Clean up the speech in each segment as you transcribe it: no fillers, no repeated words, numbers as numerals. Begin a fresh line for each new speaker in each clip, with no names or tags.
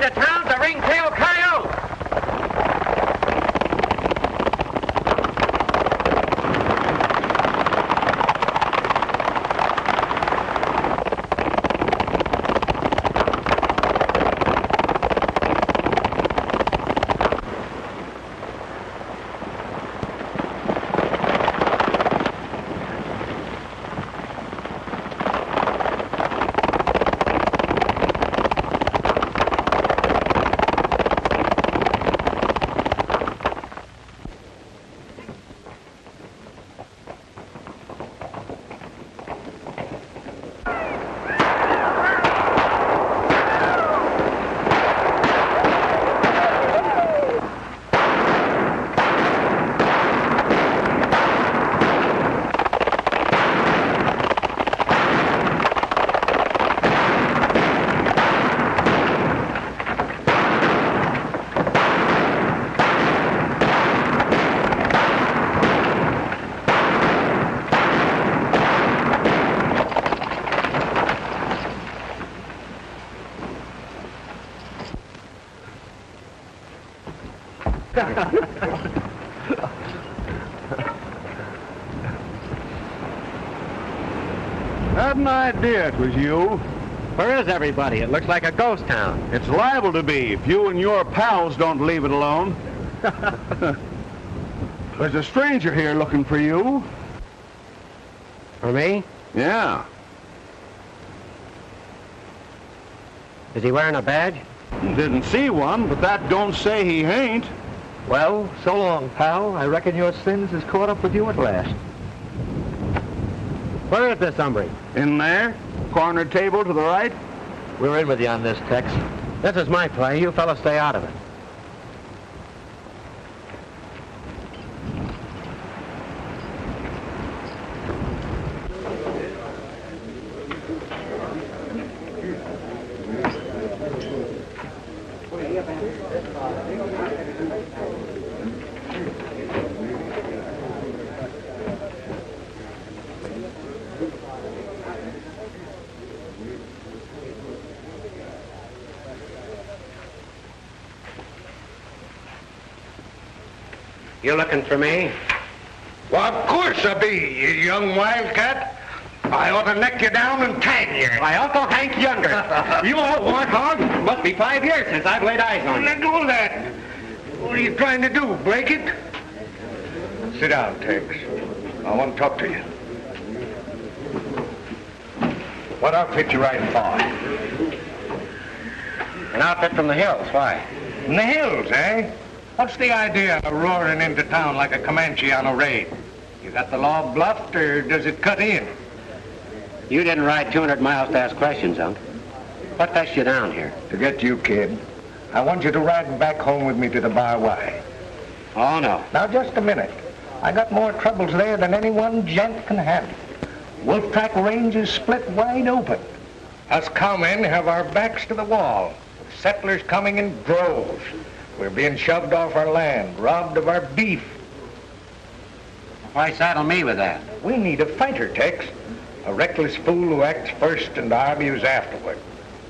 into town's a ring-tailed coyote.
Had an idea it was you.
Where is everybody? It looks like a ghost town.
It's liable to be if you and your pals don't leave it alone. There's a stranger here looking for you.
For me?
Yeah.
Is he wearing a badge?
Didn't see one, but that don't say he ain't.
Well, so long, pal. I reckon your sins has caught up with you at last.
Where is this hombre?
In there, corner table to the right.
We're in with you on this, Tex.
This is my play. You fellas stay out of it. You looking for me?
Well, of course I be, you young wildcat. I ought to neck you down and tag you.
Why, Uncle Hank Younger. You old warthog. Must be 5 years since I've laid eyes on you.
Let go of that. What are you trying to do, break it? Sit down, Tex. I want to talk to you. What outfit you riding for?
An outfit from the hills. Why?
In the hills, eh? What's the idea of roaring into town like a Comanche on a raid? You got the law bluffed, or does it cut in?
You didn't ride 200 miles to ask questions, Unc. What fetched you down here?
To get you, kid. I want you to ride back home with me to the Bar Y.
Oh, no.
Now, just a minute. I got more troubles there than any one gent can handle. Wolf Track Range is split wide open. Us cowmen have our backs to the wall. Settlers coming in droves. We're being shoved off our land, robbed of our beef.
Why saddle me with that?
We need a fighter, Tex. A reckless fool who acts first and argues afterward.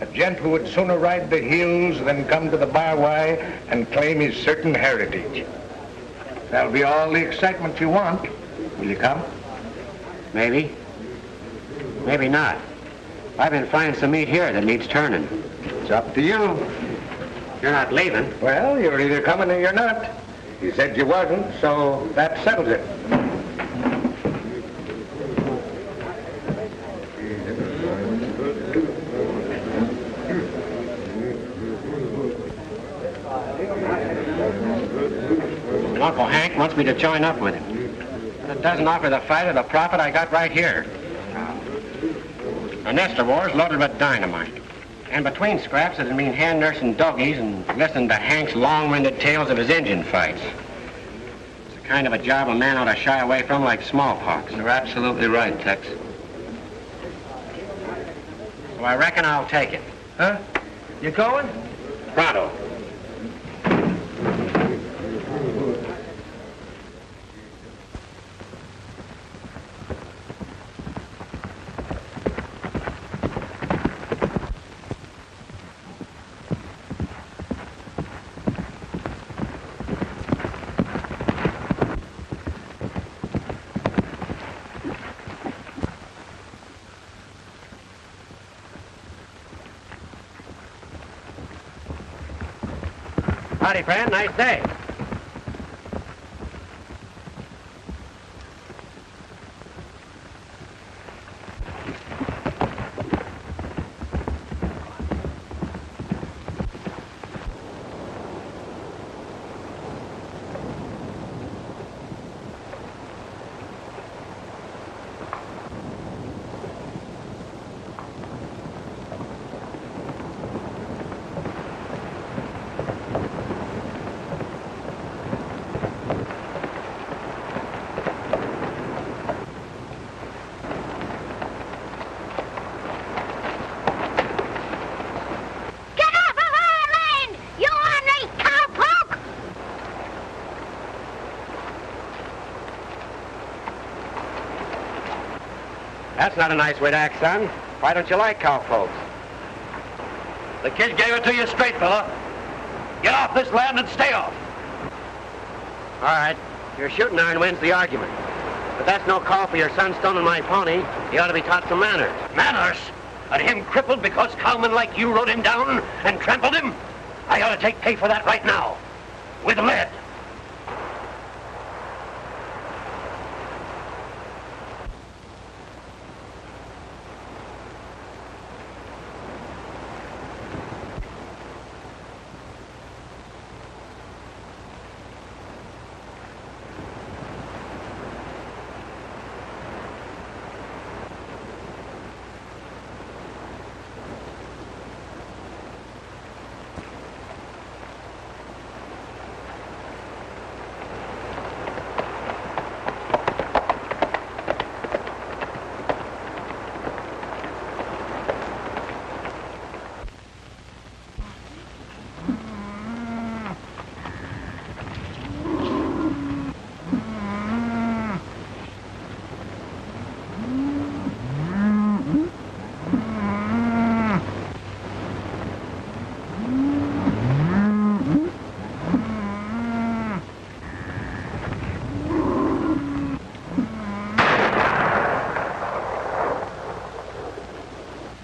A gent who would sooner ride the hills than come to the Bar Y and claim his certain heritage. That'll be all the excitement you want. Will you come?
Maybe. Maybe not. I've been finding some meat here that needs turning.
It's up to you.
You're not leaving.
Well, you're either coming or you're not. You said you wasn't, so that settles it.
Uncle Hank wants me to join up with him. But it doesn't offer the fight or the profit I got right here. A nest of wars loaded with dynamite. And between scraps, it'd mean hand-nursing doggies and listening to Hank's long-winded tales of his Indian fights. It's the kind of a job a man ought to shy away from like smallpox.
You're absolutely right, Tex.
So I reckon I'll take it.
Huh? You going?
Pronto. Howdy, friend. Nice day. That's not a nice way to act, son. Why don't you like cowfolks?
The kid gave it to you straight, fella. Get off this land and stay off.
All right. Your shooting iron wins the argument. But that's no call for your son stoning my pony. He ought to be taught some manners.
Manners? And him crippled because cowmen like you rode him down and trampled him? I ought to take pay for that right now. With lead.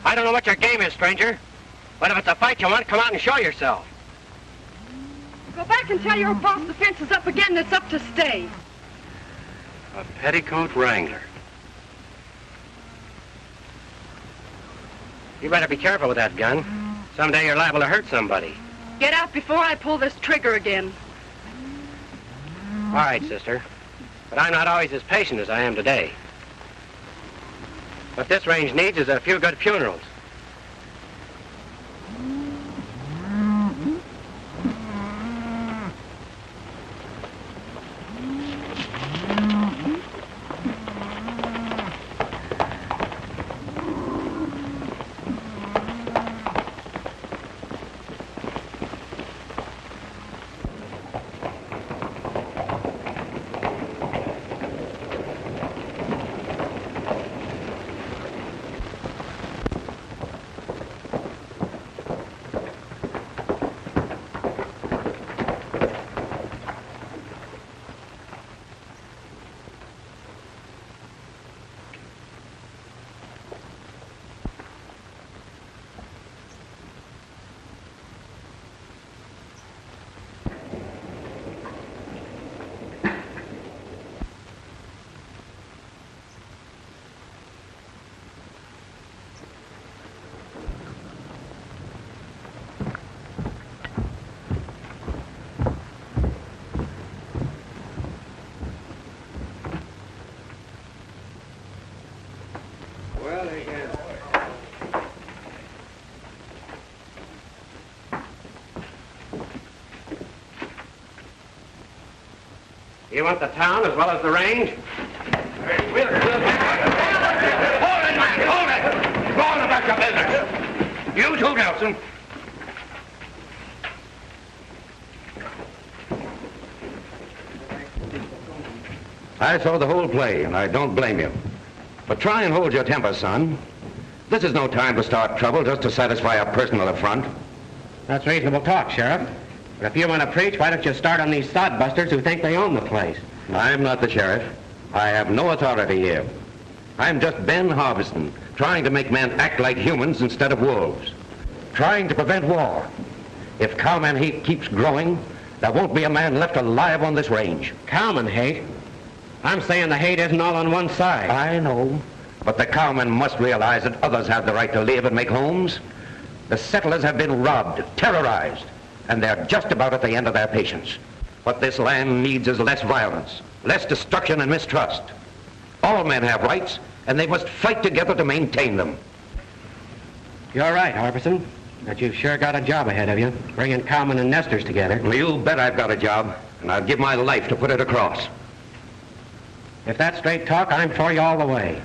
I don't know what your game is, stranger. But if it's a fight you want, come out and show yourself.
Go back and tell your boss the fence is up again and it's up to stay.
A petticoat wrangler. You better be careful with that gun. Someday you're liable to hurt somebody.
Get out before I pull this trigger again.
All right, sister. But I'm not always as patient as I am today. What this range needs is a few good funerals. You want the town as well as the range?
Hold it, man, hold it! Go on about your business. You too, Nelson.
I saw the whole play, and I don't blame you. But try and hold your temper, son. This is no time to start trouble just to satisfy a personal affront.
That's reasonable talk, Sheriff. But if you want to preach, why don't you start on these sodbusters who think they own the place?
I'm not the sheriff. I have no authority here. I'm just Ben Harbison, trying to make men act like humans instead of wolves. Trying to prevent war. If cowman hate keeps growing, there won't be a man left alive on this range.
Cowman hate? I'm saying the hate isn't all on one side.
I know, but the cowmen must realize that others have the right to live and make homes. The settlers have been robbed, terrorized, and they're just about at the end of their patience. What this land needs is less violence, less destruction and mistrust. All men have rights, and they must fight together to maintain them.
You're right, Harbison. But you've sure got a job ahead of you, bringing cowmen and nesters together.
Well, you bet I've got a job, and I'll give my life to put it across.
If that's straight talk, I'm for you all the way.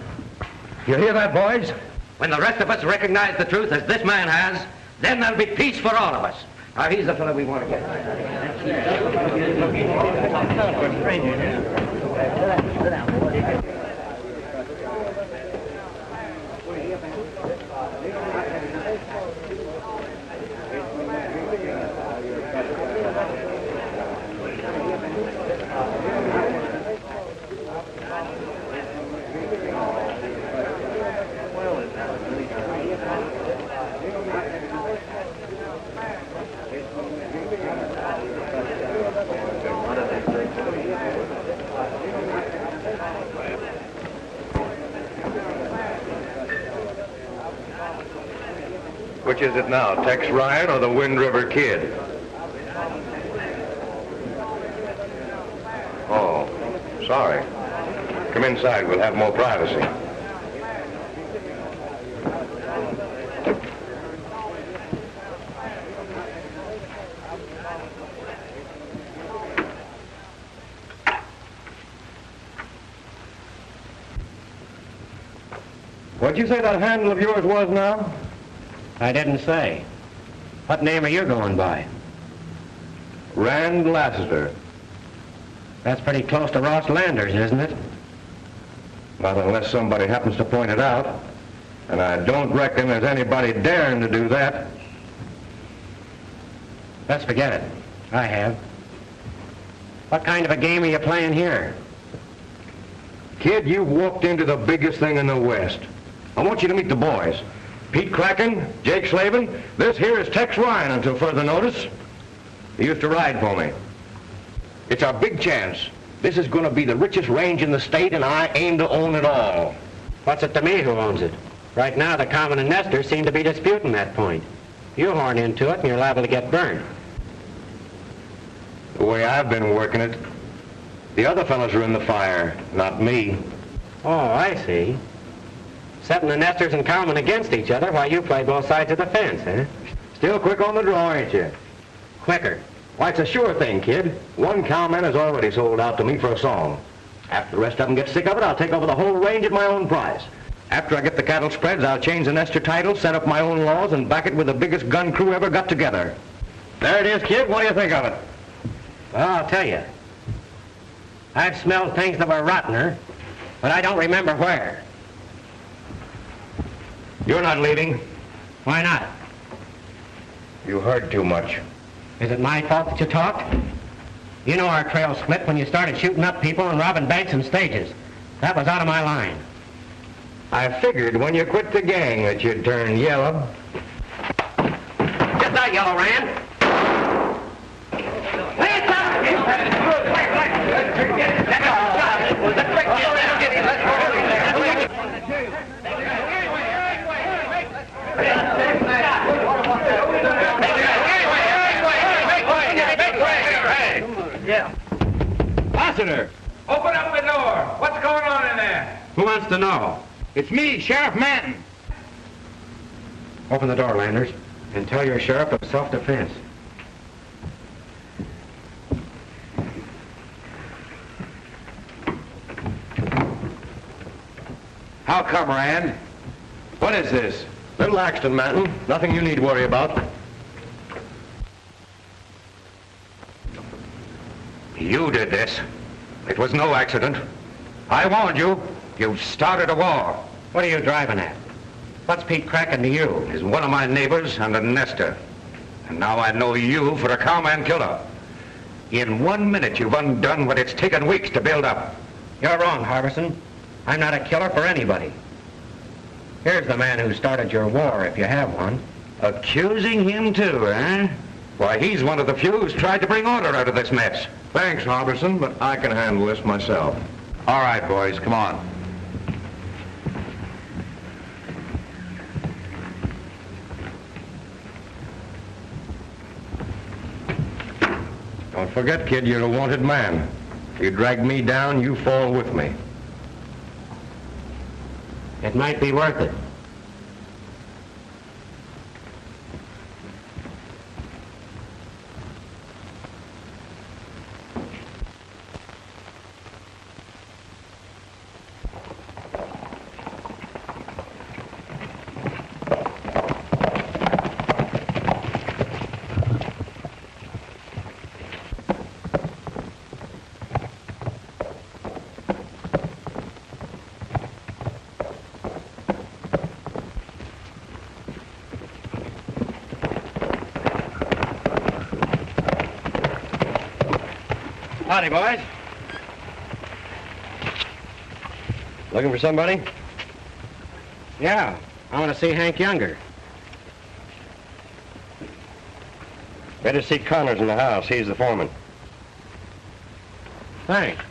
You hear that, boys? When the rest of us recognize the truth as this man has, then there'll be peace for all of us. Now, he's the fellow we want to get.
Which is it now, Tex Ryan or the Wind River Kid? Oh, sorry. Come inside, we'll have more privacy. What'd you say that handle of yours was now?
I didn't say. What name are you going by?
Rand Lassiter.
That's pretty close to Ross Landers, isn't it?
Not unless somebody happens to point it out. And I don't reckon there's anybody daring to do that.
Let's forget it. I have. What kind of a game are you playing here?
Kid, you walked into the biggest thing in the West. I want you to meet the boys. Pete Kraken, Jake Slavin, this here is Tex Ryan until further notice. He used to ride for me. It's our big chance. This is going to be the richest range in the state, and I aim to own it all.
What's it to me who owns it? Right now, the common and nesters seem to be disputing that point. You horn into it, and you're liable to get burned.
The way I've been working it, the other fellas are in the fire, not me.
Oh, I see. Setting the nesters and cowmen against each other while you play both sides of the fence, eh?
Still quick on the draw, ain't you?
Quicker.
Why, it's a sure thing, kid. One cowman has already sold out to me for a song. After the rest of them get sick of it, I'll take over the whole range at my own price. After I get the cattle spreads, I'll change the nester title, set up my own laws, and back it with the biggest gun crew ever got together. There it is, kid. What do you think of it?
Well, I'll tell you. I've smelled things that were rottener, but I don't remember where.
You're not leaving.
Why not?
You heard too much.
Is it my fault that you talked? You know our trail split when you started shooting up people and robbing banks and stages. That was out of my line.
I figured when you quit the gang that you'd turn yellow.
Get that, Yellow Rand.
Lassiter, open up the door. What's going on in there?
Who wants to know?
It's me, Sheriff Manton.
Open the door, Landers, and tell your sheriff of self-defense.
How come, Rand? What is this? Little accident, Manton. Nothing you need to worry about.
You did this. It was no accident. I warned you. You've started a war.
What are you driving at? What's Pete Kraken to you?
He's one of my neighbors and a nester. And now I know you for a cowman killer. In 1 minute, you've undone what it's taken weeks to build up.
You're wrong, Harbison. I'm not a killer for anybody. Here's the man who started your war, if you have one.
Accusing him too, eh? Why, he's one of the few who's tried to bring order out of this mess.
Thanks, Harbison, but I can handle this myself.
All right, boys, come on.
Don't forget, kid, you're a wanted man. If you drag me down, you fall with me.
It might be worth it. Howdy, boys.
Looking for somebody?
Yeah, I want to see Hank Younger.
Better see Connors in the house. He's the foreman.
Thanks.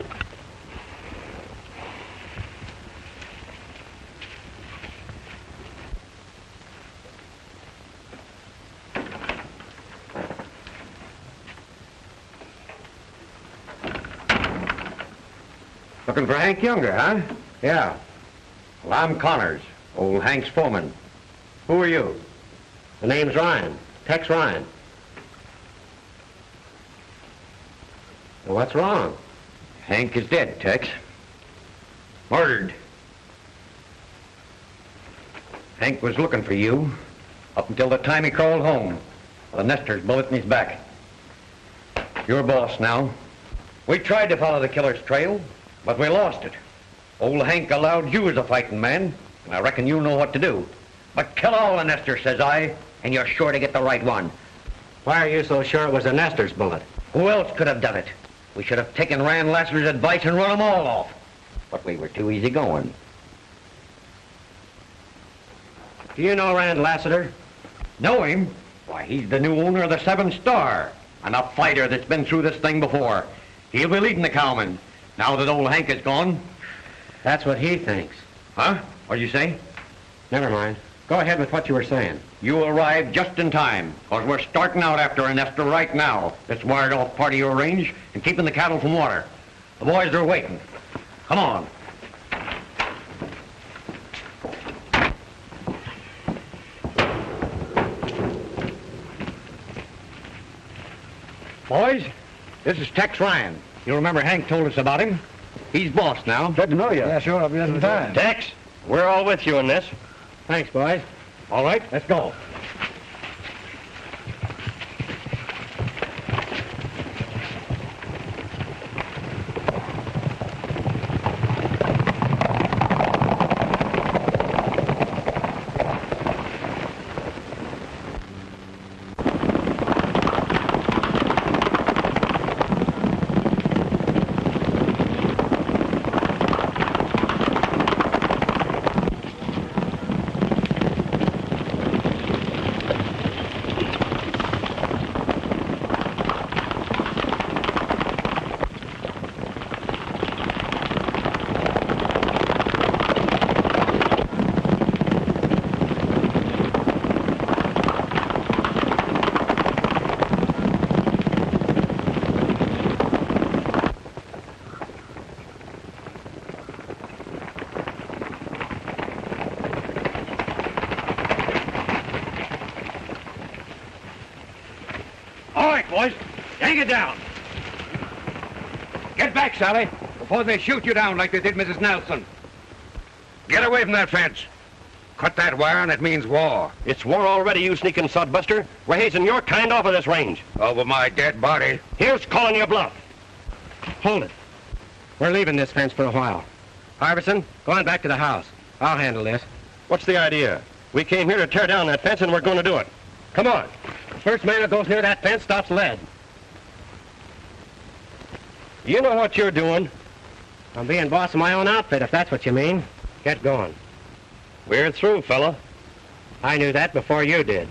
Looking for Hank Younger, huh? Yeah. Well, I'm Connors, old Hank's foreman. Who are you?
The name's Ryan. Tex Ryan. Well, what's wrong?
Hank is dead, Tex. Murdered. Hank was looking for you up until the time he crawled home with a Nestor's bullet in his back. You're boss now. We tried to follow the killer's trail, but we lost it. Old Hank allowed you as a fighting man, and I reckon you know what to do. But kill all the Nestors, says I, and you're sure to get the right one.
Why are you so sure it was a Nestor's bullet?
Who else could have done it? We should have taken Rand Lassiter's advice and run them all off. But we were too easy going.
Do you know Rand Lassiter?
Know him? Why, he's the new owner of the 7 Star, and a fighter that's been through this thing before. He'll be leading the cowmen, now that old Hank is gone.
That's what he thinks.
Huh? What'd you say?
Never mind. Go ahead with what you were saying.
You arrived just in time, because we're starting out after a Nestor right now that's wired off part of your range and keeping the cattle from water. The boys are waiting. Come on. Boys, this is Tex Ryan. You remember Hank told us about him? He's boss now.
Good to know you. Yeah, sure. I'll be in time.
Tex, we're all with you in this.
Thanks, boys.
All right, let's go.
Boys, yank it down. Get back, Sally, before they shoot you down like they did Mrs. Nelson.
Get away from that fence. Cut that wire and it means war.
It's war already, you sneaking sodbuster. We're hazing your kind off of this range.
Over my dead body.
Here's calling your bluff.
Hold it. We're leaving this fence for a while. Harbison, go on back to the house. I'll handle this.
What's the idea? We came here to tear down that fence and we're going to do it. Come on.
First man who goes near that fence stops lead.
You know what you're doing.
I'm being boss of my own outfit, if that's what you mean. Get going.
We're through, fella.
I knew that before you did.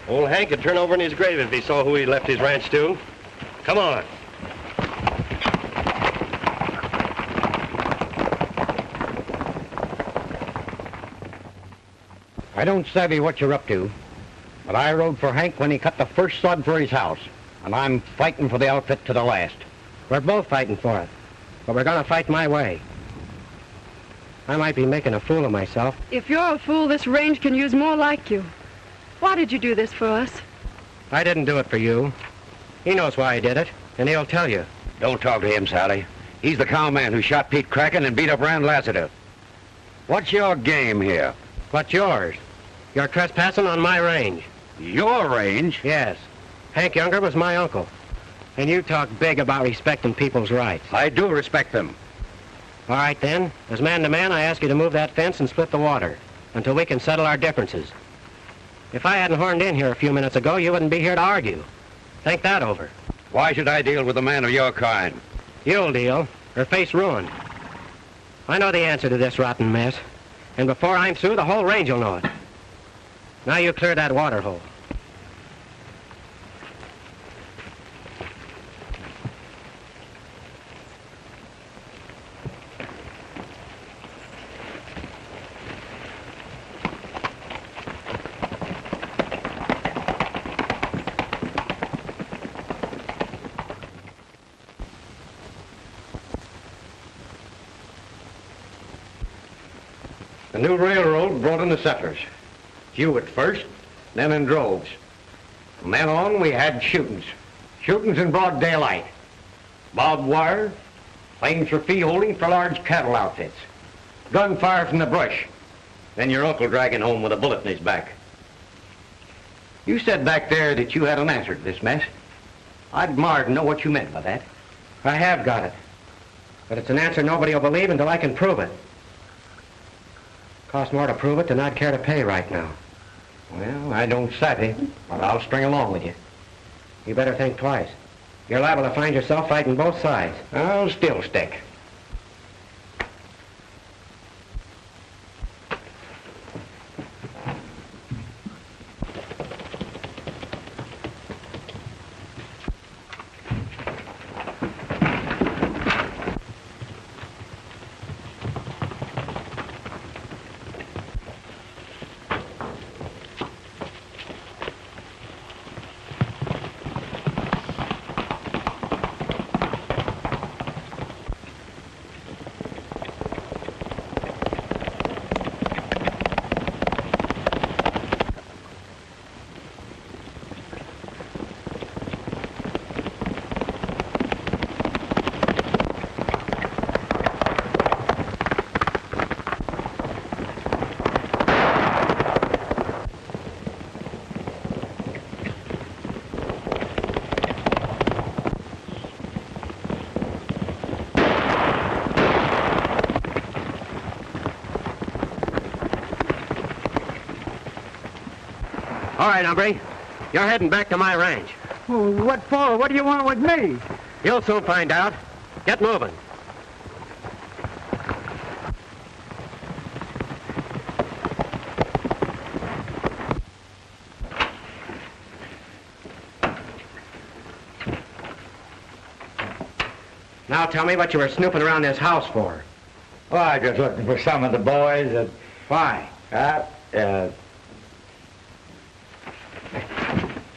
Old Hank would turn over in his grave if he saw who he left his ranch to. Come on.
I don't savvy what you're up to, but I rode for Hank when he cut the first sod for his house, and I'm fighting for the outfit to the last.
We're both fighting for it, but we're going to fight my way. I might be making a fool of myself.
If you're a fool, this range can use more like you. Why did you do this for us?
I didn't do it for you. He knows why I did it, and he'll tell you.
Don't talk to him, Sally. He's the cowman who shot Pete Kraken and beat up Rand Lassiter. What's your game here?
What's yours? You're trespassing on my range.
Your range?
Yes. Hank Younger was my uncle. And you talk big about respecting people's rights.
I do respect them.
All right, then. As man to man, I ask you to move that fence and split the water until we can settle our differences. If I hadn't horned in here a few minutes ago, you wouldn't be here to argue. Think that over.
Why should I deal with a man of your kind?
You'll deal, or face ruin. I know the answer to this rotten mess. And before I'm through, the whole range will know it. Now you clear that water hole.
The new railroad brought in the settlers. Few at first, then in droves. From then on, we had shootings. Shootings in broad daylight. Barbed wire, claims for fee holding for large cattle outfits. Gunfire from the brush. Then your uncle dragging home with a bullet in his back. You said back there that you had an answer to this mess. I'd admire to know what you meant by that.
I have got it. But it's an answer nobody will believe until I can prove it. Costs more to prove it than I'd care to pay right now.
Well, I don't savvy, but I'll string along with you.
You better think twice. You're liable to find yourself fighting both sides.
I'll still stick.
All right, hombre. You're heading back to my ranch.
Well, what for? What do you want with me?
You'll soon find out. Get moving. Now tell me what you were snooping around this house for.
Oh, I just looking for some of the boys that...
Why?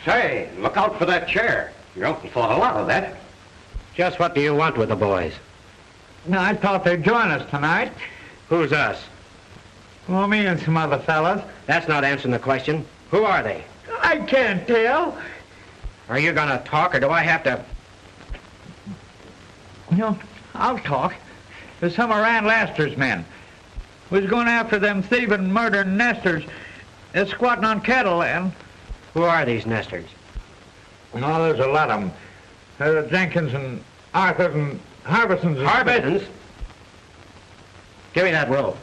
Say, look out for that chair. Your uncle thought a lot of that.
Just what do you want with the boys?
No, I thought they'd join us tonight.
Who's us?
Well, me and some other fellas.
That's not answering the question. Who are they?
I can't tell.
Are you going to talk, or do I have to...
You know, I'll talk. There's some of Rand Laster's men. Was going after them thieving, murdering nesters. They're squatting on cattle land.
Who are these nesters?
No, there's a lot of them. There's Jenkins and Arthur and Harbison's. and...
Harbison's? Give me that rope.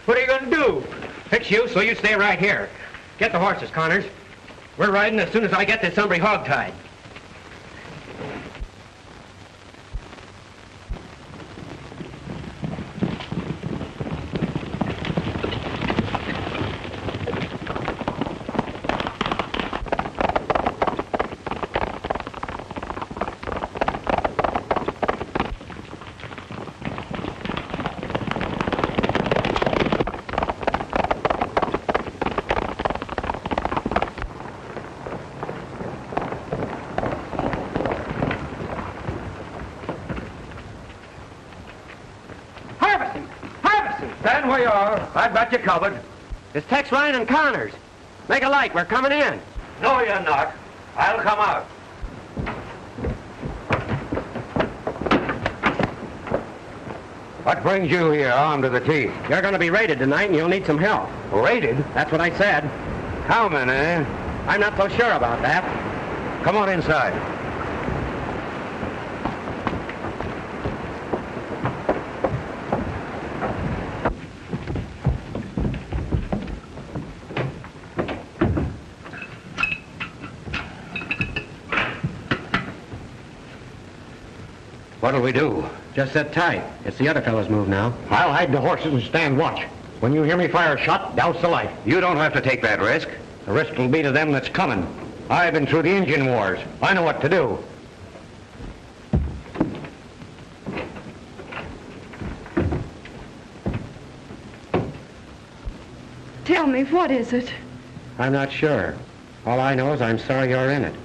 What are you going to do?
Fix you so you stay right here. Get the horses, Connors. We're riding as soon as I get this hombre hog-tied.
you are. I've got you covered.
It's Tex Ryan and Connors. Make a light. We're coming in.
No, you're not. I'll come out.
What brings you here, armed to the teeth?
You're going to be raided tonight, and you'll need some help.
Raided?
That's what I said.
Cowmen, eh?
I'm not so sure about that.
Come on inside. What'll we do?
Just sit tight. It's the other fellow's move now.
I'll hide the horses and stand watch. When you hear me fire a shot, douse the light.
You don't have to take that risk.
The risk will be to them that's coming. I've been through the Indian wars. I know what to do.
Tell me, what is it?
I'm not sure. All I know is I'm sorry you're in it.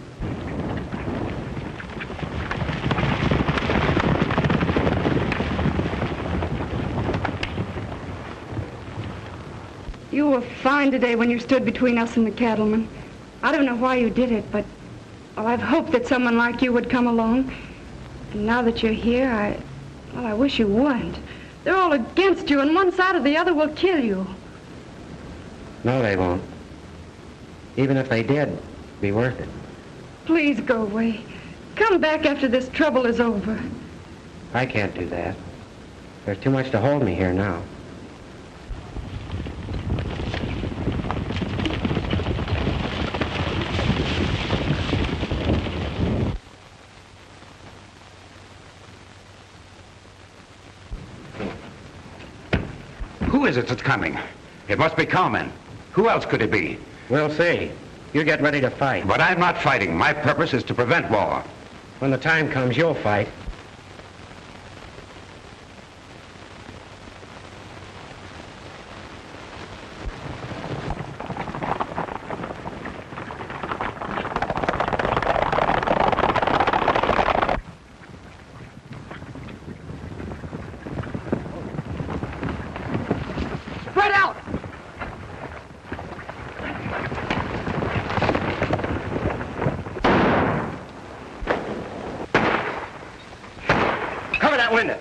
You were fine today when you stood between us and the cattlemen. I don't know why you did it, but well, I've hoped that someone like you would come along. And now that you're here, I wish you wouldn't. They're all against you, and one side or the other will kill you.
No, they won't. Even if they did, be worth it.
Please go away. Come back after this trouble is over.
I can't do that. There's too much to hold me here now.
Who is it that's coming? It must be cowmen. Who else could it be?
We'll see. You get ready to fight.
But I'm not fighting. My purpose is to prevent war.
When the time comes, you'll fight.
Spread out!
Cover that window.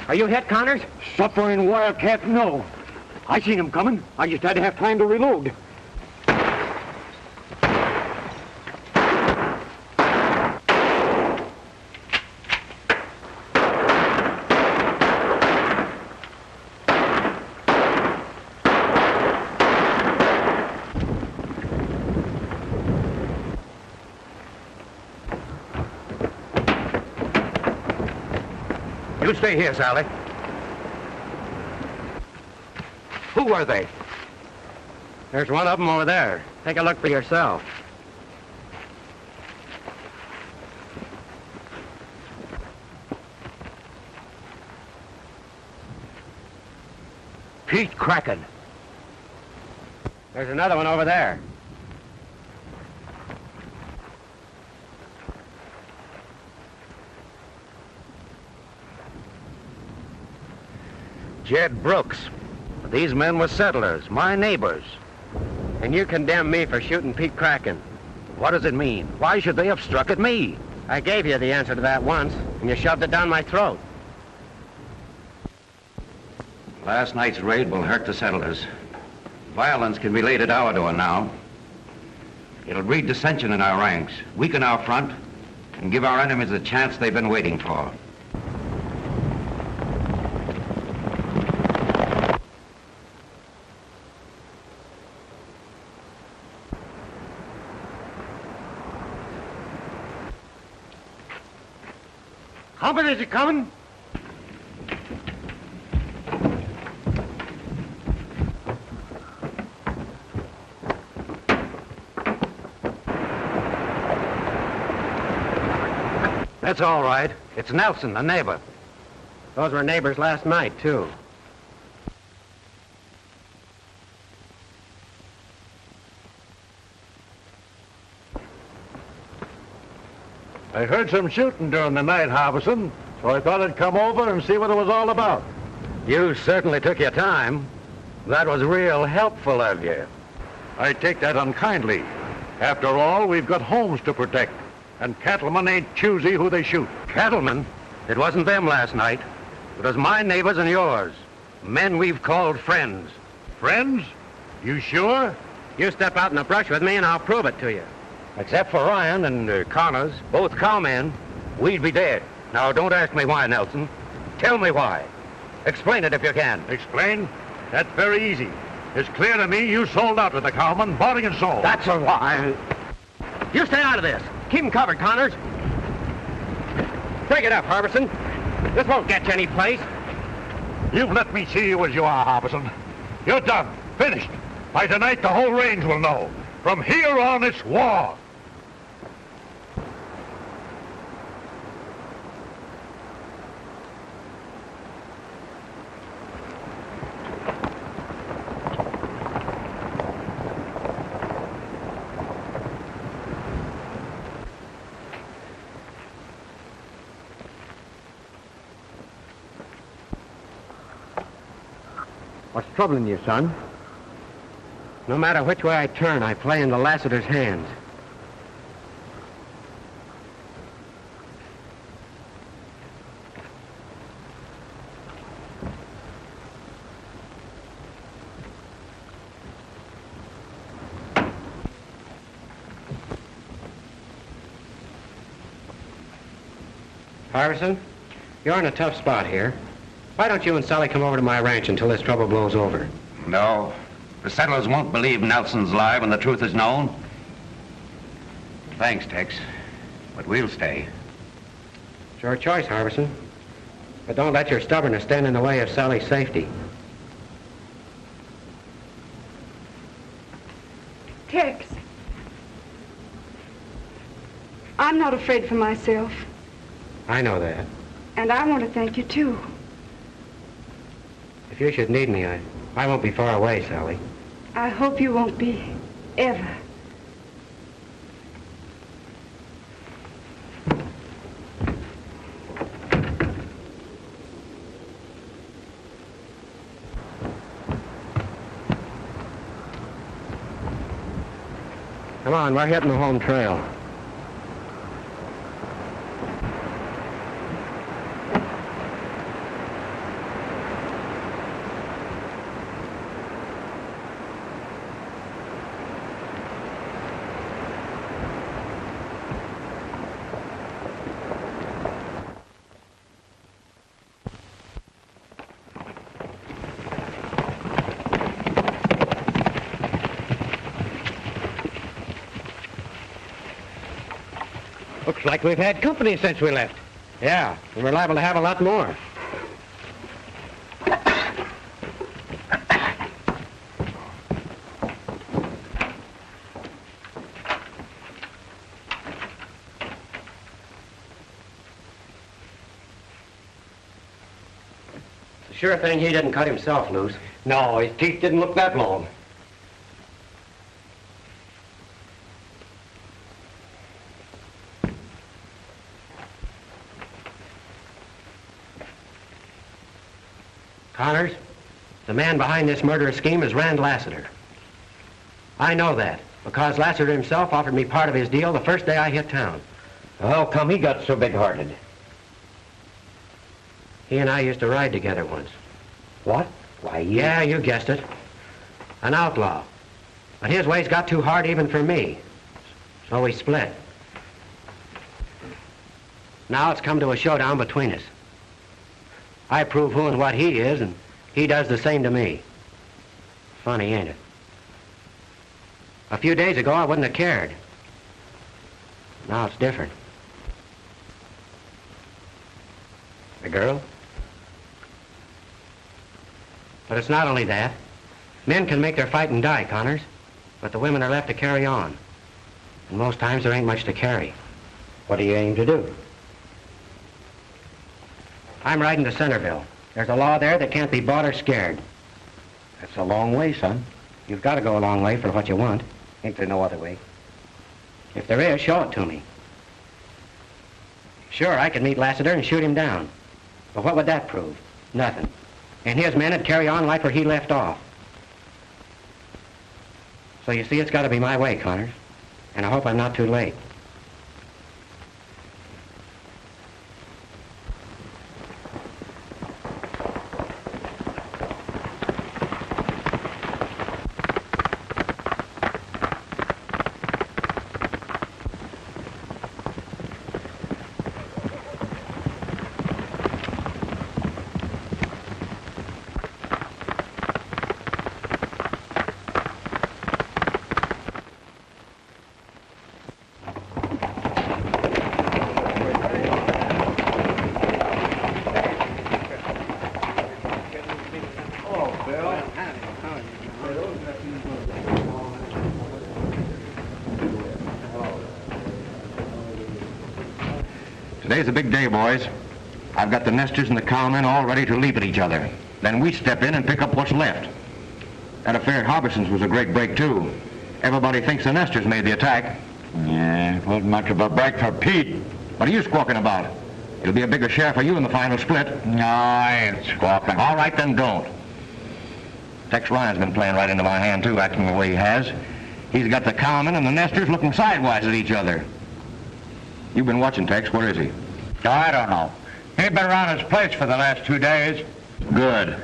Are you hit, Connors?
Suffering wildcat, no. I seen him coming. I just had to have time to reload.
You stay here, Sally. Who were they?
There's one of them over there. Take a look for yourself.
Pete Kraken.
There's another one over there.
Jed Brooks. These men were settlers, my neighbors.
And you condemn me for shooting Pete Kraken.
What does it mean? Why should they have struck at me?
I gave you the answer to that once, and you shoved it down my throat.
Last night's raid will hurt the settlers. Violence can be laid at our door now. It'll breed dissension in our ranks, weaken our front, and give our enemies the chance they've been waiting for.
Cowman, is he coming?
That's all right. It's Nelson, the neighbor.
Those were neighbors last night, too.
I heard some shooting during the night, Harbison, so I thought I'd come over and see what it was all about.
You certainly took your time. That was real helpful of you.
I take that unkindly. After all, we've got homes to protect, and cattlemen ain't choosy who they shoot.
Cattlemen? It wasn't them last night. It was my neighbors and yours. Men we've called friends.
Friends? You sure?
You step out in the brush with me and I'll prove it to you.
Except for Ryan and Connors, both cowmen, we'd be dead. Now, don't ask me why, Nelson. Tell me why. Explain it if you can.
Explain? That's very easy. It's clear to me you sold out to the cowman, body and soul.
That's a lie.
You stay out of this. Keep him covered, Connors. Break it up, Harbison. This won't get you any place.
You've let me see you as you are, Harbison. You're done. Finished. By tonight, the whole range will know. From here on, it's war.
What's troubling you, son? No matter which way I turn, I play into Lassiter's hands. Harbison, you're in a tough spot here. Why don't you and Sally come over to my ranch until this trouble blows over?
No. The settlers won't believe Nelson's lie when the truth is known. Thanks, Tex. But we'll stay.
It's your choice, Harbison. But don't let your stubbornness stand in the way of Sally's safety.
Tex. I'm not afraid for myself.
I know that.
And I want to thank you, too.
If you should need me, I won't be far away, Sally.
I hope you won't be, ever.
Come on, we're hitting the home trail. Looks like we've had company since we left. Yeah, and we're liable to have a lot more. It's a sure thing he didn't cut himself loose.
No, his teeth didn't look that long.
Connors, the man behind this murderous scheme is Rand Lassiter. I know that, because Lassiter himself offered me part of his deal the first day I hit town.
How come he got so big-hearted?
He and I used to ride together once.
What?
Why, yeah, you guessed it. An outlaw. But his ways got too hard even for me. So we split. Now it's come to a showdown between us. I prove who and what he is, and he does the same to me. Funny, ain't it? A few days ago, I wouldn't have cared. Now it's different. The girl? But it's not only that. Men can make their fight and die, Connors, but the women are left to carry on. And most times there ain't much to carry. What do you aim to do? I'm riding to Centerville. There's a law there that can't be bought or scared.
That's a long way, son.
You've got to go a long way for what you want.
Ain't there no other way?
If there is, show it to me. Sure, I could meet Lassiter and shoot him down. But what would that prove? Nothing. And his men would carry on right where he left off. So you see, it's got to be my way, Connors. And I hope I'm not too late.
Today's a big day, boys. I've got the nesters and the cowmen all ready to leap at each other. Then we step in and pick up what's left. That affair at Harbison's was a great break, too. Everybody thinks the nesters made the attack.
Yeah, it wasn't much of a break for Pete.
What are you squawking about? It'll be a bigger share for you in the final split.
No, I ain't squawking.
All right, then don't. Tex Ryan's been playing right into my hand, too, acting the way he has. He's got the cowmen and the nesters looking sidewise at each other. You've been watching, Tex. Where is he?
Oh, I don't know. He ain't been around his place for the last 2 days.
Good.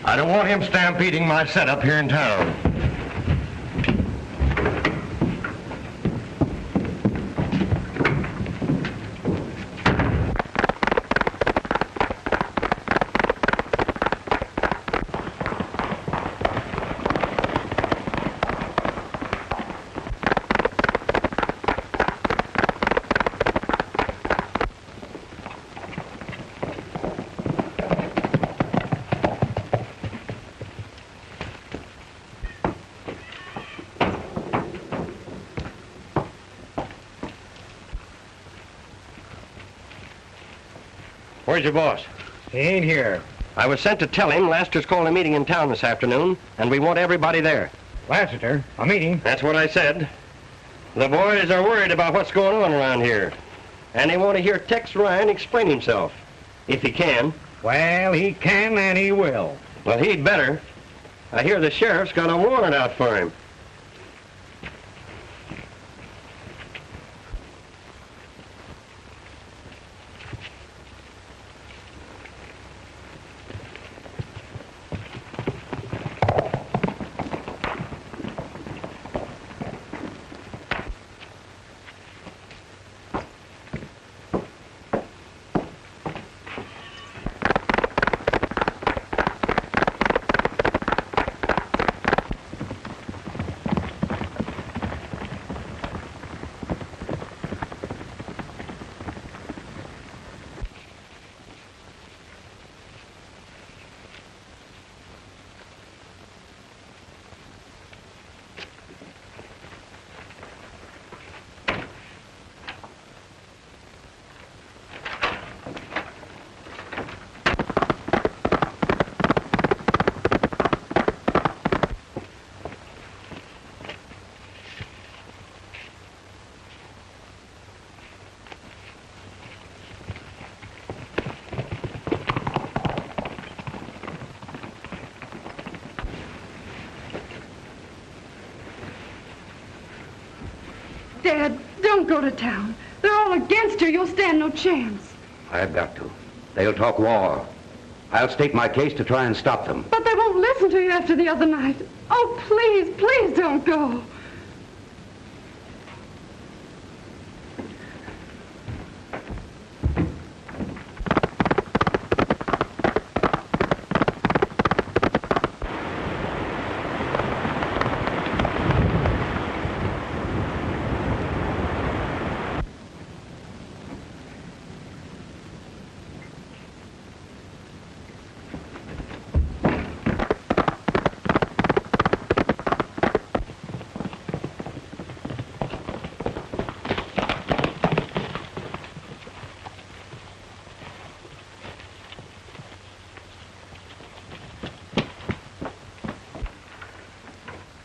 I don't want him stampeding my setup here in town.
Where's your boss?
He ain't here.
I was sent to tell him Lassiter's calling a meeting in town this afternoon, and we want everybody there.
Lassiter, a meeting?
That's what I said. The boys are worried about what's going on around here, and they want to hear Tex Ryan explain himself, if he can.
Well, he can and he will.
Well, he'd better. I hear the sheriff's got a warrant out for him.
Dad, don't go to town. They're all against you. You'll stand no chance.
I've got to. They'll talk war. I'll state my case to try and stop them.
But they won't listen to you after the other night. Oh, please, please don't go.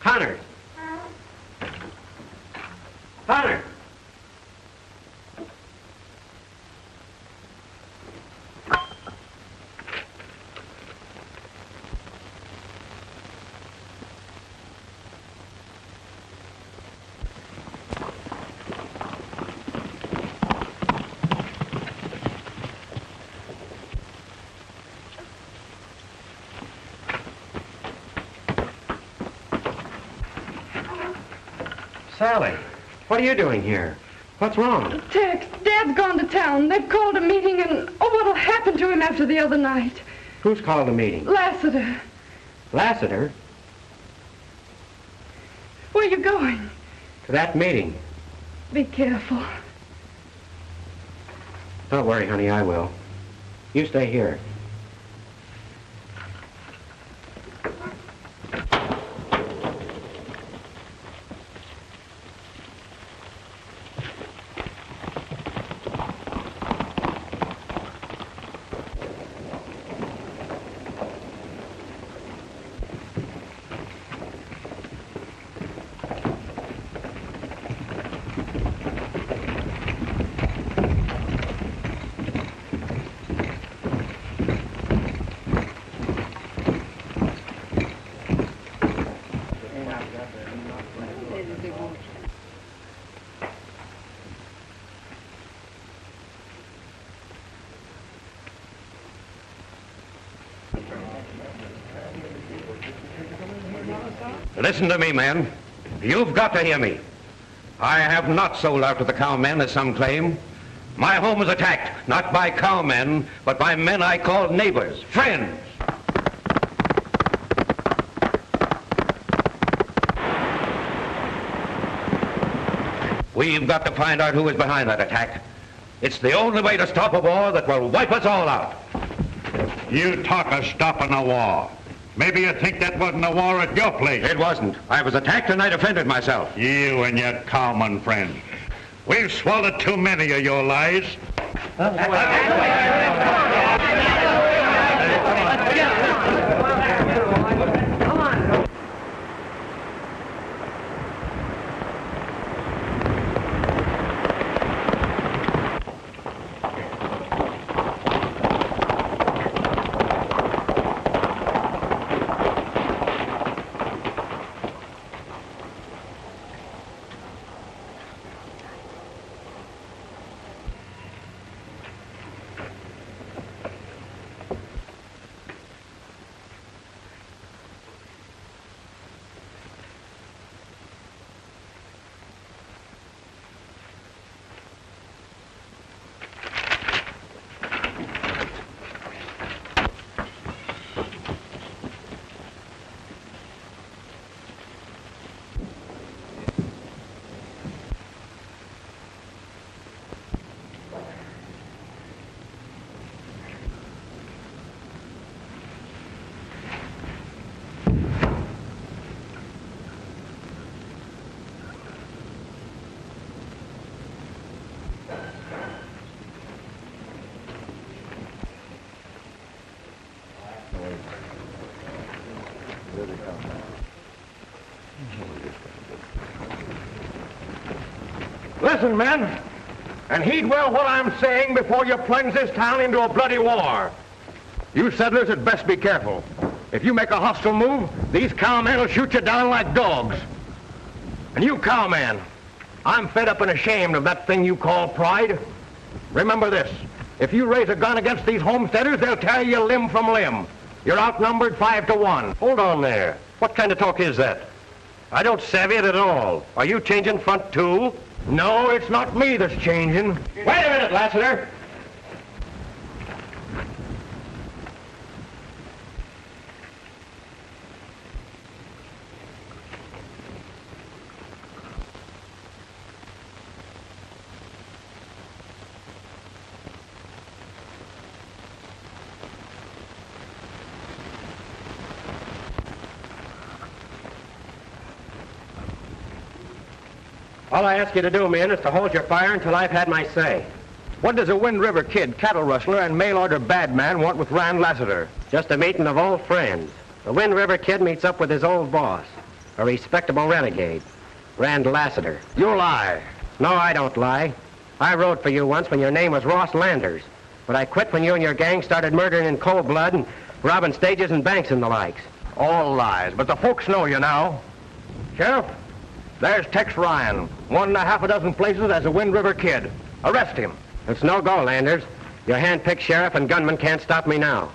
Connor! Connor! Sally, what are you doing here? What's wrong?
Tex, Dad's gone to town. They've called a meeting, and what'll happen to him after the other night?
Who's called a meeting?
Lassiter.
Lassiter?
Where are you going?
To that meeting.
Be careful.
Don't worry, honey, I will. You stay here.
Listen to me, men. You've got to hear me. I have not sold out to the cowmen, as some claim. My home was attacked, not by cowmen, but by men I called neighbors, friends. We've got to find out who is behind that attack. It's the only way to stop a war that will wipe us all out.
You talk of stopping a war. Maybe you think that wasn't a war at your place.
It wasn't. I was attacked and I defended myself.
You and your cowman friend. We've swallowed too many of your lies.
Listen, men, and heed well what I'm saying before you plunge this town into a bloody war. You settlers had best be careful. If you make a hostile move, these cowmen will shoot you down like dogs. And you cowman, I'm fed up and ashamed of that thing you call pride. Remember this, If you raise a gun against these homesteaders, they'll tear you limb from limb. You're outnumbered 5 to 1.
Hold on there. What kind of talk is that? I don't savvy it at all. Are you changing front too?
No, it's not me that's changing.
Wait a minute, Lassiter. All I ask you to do, men, is to hold your fire until I've had my say.
What does a Wind River Kid, cattle rustler, and mail-order bad man want with Rand Lassiter?
Just a meeting of old friends. The Wind River Kid meets up with his old boss, a respectable renegade, Rand Lassiter.
You lie.
No, I don't lie. I rode for you once when your name was Ross Landers, but I quit when you and your gang started murdering in cold blood and robbing stages and banks and the likes.
All lies, but the folks know you now. Sheriff, there's Tex Ryan, 1 1/2 dozen places as a Wind River Kid. Arrest him.
It's no go, Landers. Your hand-picked sheriff and gunman can't stop me now.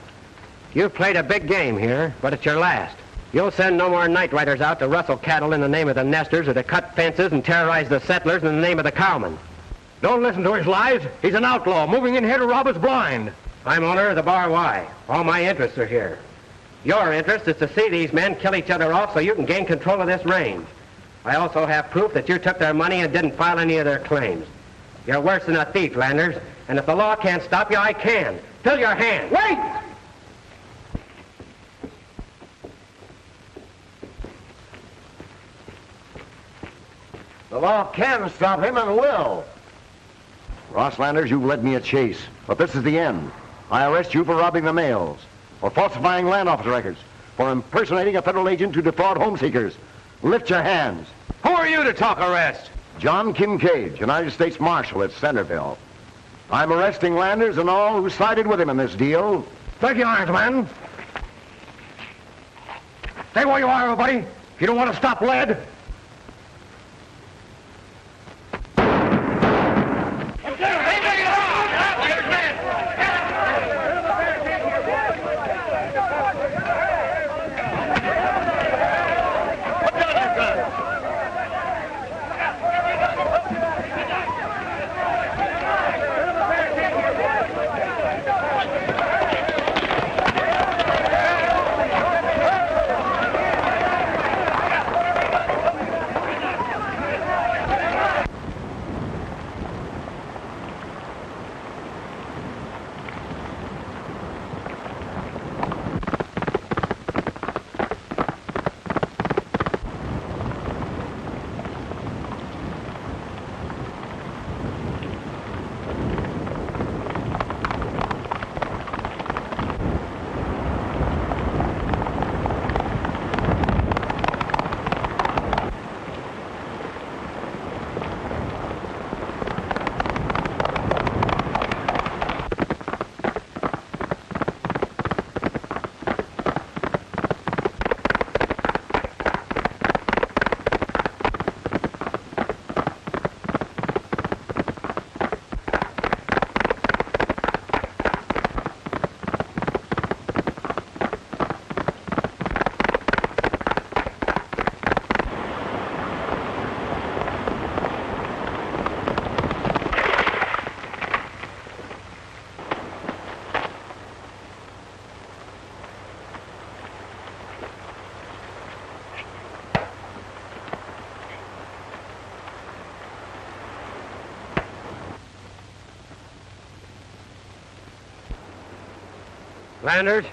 You've played a big game here, but it's your last. You'll send no more night riders out to rustle cattle in the name of the nesters or to cut fences and terrorize the settlers in the name of the cowmen.
Don't listen to his lies. He's an outlaw moving in here to rob us blind.
I'm owner of the Bar Y. All my interests are here. Your interest is to see these men kill each other off so you can gain control of this range. I also have proof that you took their money and didn't file any of their claims. You're worse than a thief, Landers, and if the law can't stop you, I can. Fill your hand.
Wait! The law can stop him and will. Ross Landers, you've led me a chase, but this is the end. I arrest you for robbing the mails, for falsifying land office records, for impersonating a federal agent to defraud home seekers. Lift your hands.
Who are you to talk arrest?
John Kincaid, United States Marshal at Centerville. I'm arresting Landers and all who sided with him in this deal. Take your arms, man. Stay where you are, everybody. If you don't want to stop lead.
Landers,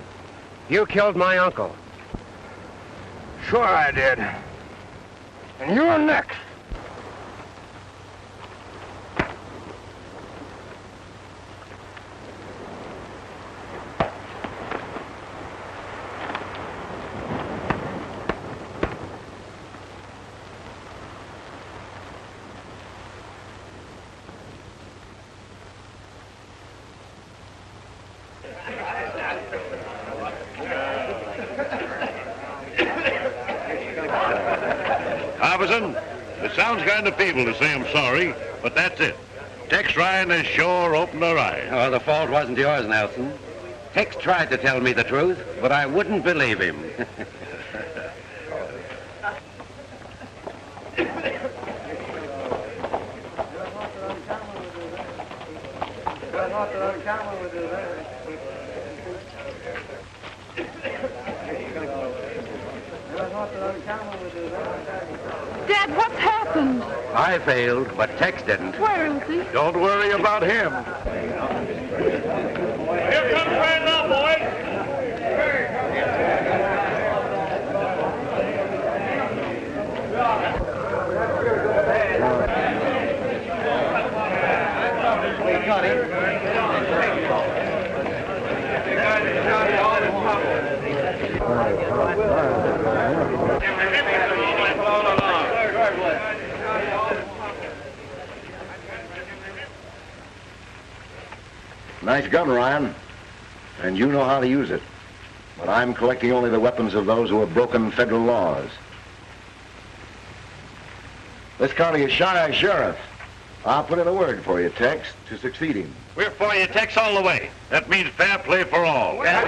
you killed my uncle.
Sure I did. And you're next.
Harbison, it sounds kind of feeble to say I'm sorry, but that's it. Tex Ryan has sure opened our eyes.
Oh, the fault wasn't yours, Nelson. Tex tried to tell me the truth, but I wouldn't believe him.
Dad, what's happened?
I failed, but Tex didn't.
Where is he?
Don't worry about him. Here comes Ryan now, boys.
We got him.
Nice gun, Ryan. And you know how to use it. But I'm collecting only the weapons of those who have broken federal laws. This county is shy of sheriff. I'll put in a word for you, Tex, to succeed him.
We're for you, Tex, all the way. That means fair play for all.
We need a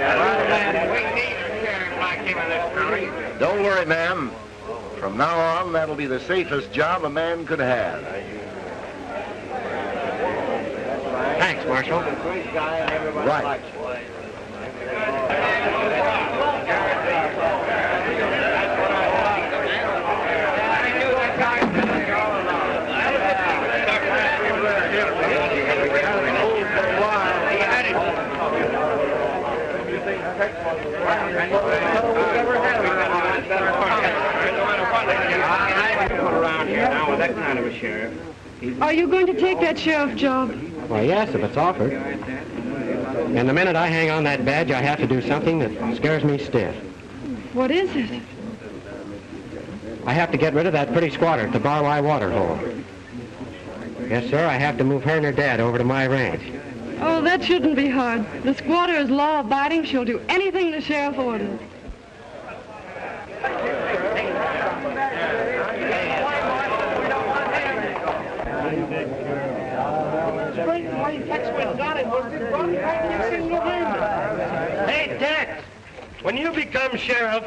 sheriff like him in this county.
Don't worry, ma'am. From now on, that'll be the safest job a man could have.
Thanks, Marshal.
Right.
Around here now with that kind of a sheriff.
Are you going to take that sheriff job?
Well, yes, if it's offered. And the minute I hang on that badge, I have to do something that scares me stiff.
What is it?
I have to get rid of that pretty squatter at the Bar-Y water hole. Yes, sir, I have to move her and her dad over to my ranch.
Oh, that shouldn't be hard. The squatter is law-abiding. She'll do anything the sheriff orders.
Hey, Tex, when you become sheriff,